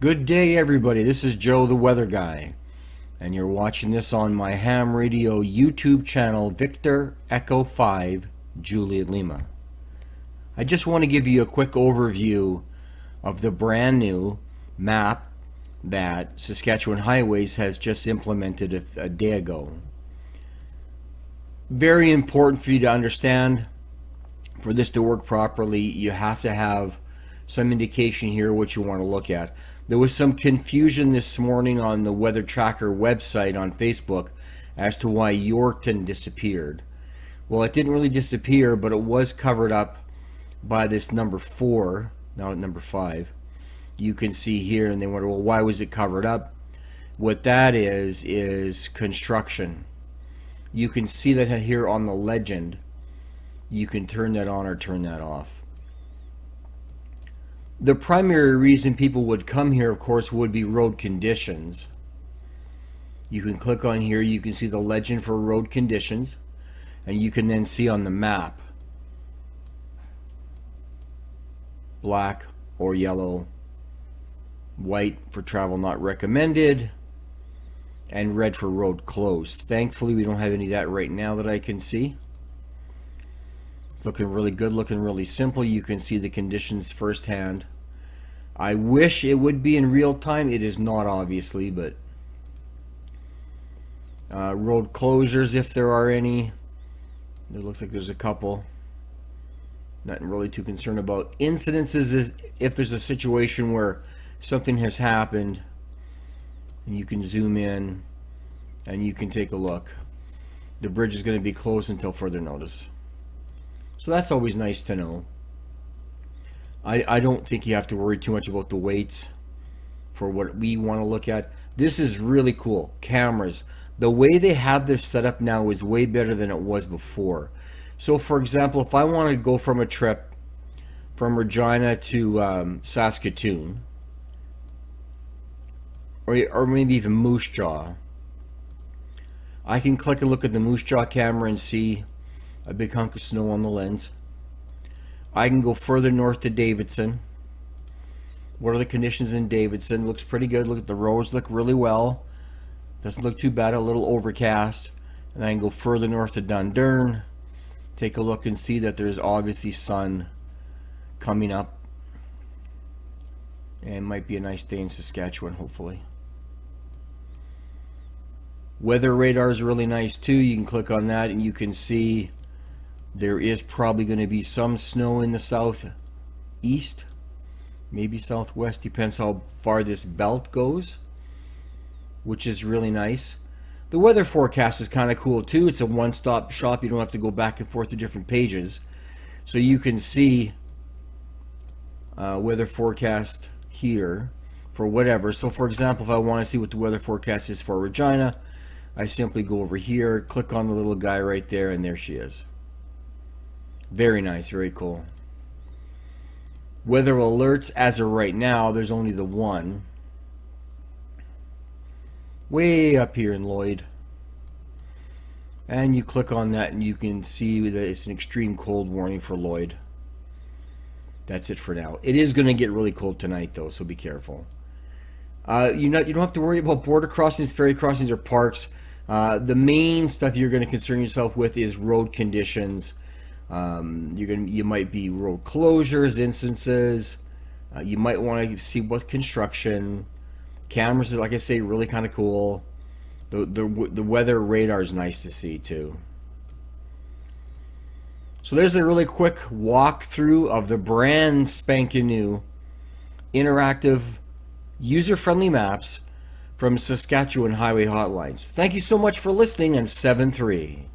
Good day, everybody. This is Joe the Weather Guy, and you're watching this on my ham radio YouTube channel, Victor Echo 5 Juliet Lima. I just want to give you a quick overview of the brand new map that Saskatchewan Highways has just implemented a day ago. Very important for you to understand. For this to work properly, you have to have some indication here what you want to look at. There was some confusion this morning on the Weather Tracker website on Facebook as to why Yorkton disappeared. Well, it didn't really disappear, but it was covered up by this number 4, now at number 5. You can see here, and they wonder, well, why was it covered up? What that is construction. You can see that here on the legend. You can turn that on or turn that off. The primary reason people would come here, of course, would be road conditions. You can click on here, you can see the legend for road conditions, and you can then see on the map black or yellow, white for travel not recommended, and red for road closed. Thankfully, we don't have any of that right now that I can see. It's looking really good, looking really simple. You can see the conditions firsthand. I wish it would be in real time. It is not, obviously, but road closures, if there are any. It looks like there's a couple. Nothing really too concerned about. Incidences is if there's a situation where something has happened, and you can zoom in and you can take a look. The bridge is going to be closed until further notice. So that's always nice to know. I don't think you have to worry too much about the weights for what we want to look at. This is really cool. Cameras. The way they have this set up now is way better than it was before. So for example, if I want to go from a trip from Regina to Saskatoon, or maybe even Moose Jaw, I can click and look at the Moose Jaw camera and see a big hunk of snow on the lens. I can go further north to Davidson. What are the conditions in Davidson? Looks pretty good. Look at the roads, look really well. Doesn't look too bad, a little overcast. And I can go further north to Dundurn. Take a look and see that there's obviously sun coming up. And it might be a nice day in Saskatchewan, hopefully. Weather radar is really nice too. You can click on that and you can see there is probably going to be some snow in the southeast, maybe southwest, depends how far this belt goes, which is really nice. The weather forecast is kind of cool too. It's a one-stop shop. You don't have to go back and forth to different pages. So you can see weather forecast here for whatever. So for example, if I want to see what the weather forecast is for Regina, I simply go over here, click on the little guy right there, and there she is. Very nice, very cool. Weather alerts, as of right now, there's only the one. Way up here in Lloyd. And you click on that and you can see that it's an extreme cold warning for Lloyd. That's it for now. It is going to get really cold tonight though, so be careful. You don't have to worry about border crossings, ferry crossings, or parks. The main stuff you're going to concern yourself with is road conditions. You might be road closures, instances. You might want to see what construction. Cameras is, like I say, really kind of cool. The weather radar is nice to see too. So there's a really quick walkthrough of the brand spanking new interactive user-friendly maps from Saskatchewan Highway Hotlines. Thank you so much for listening, and 7-3.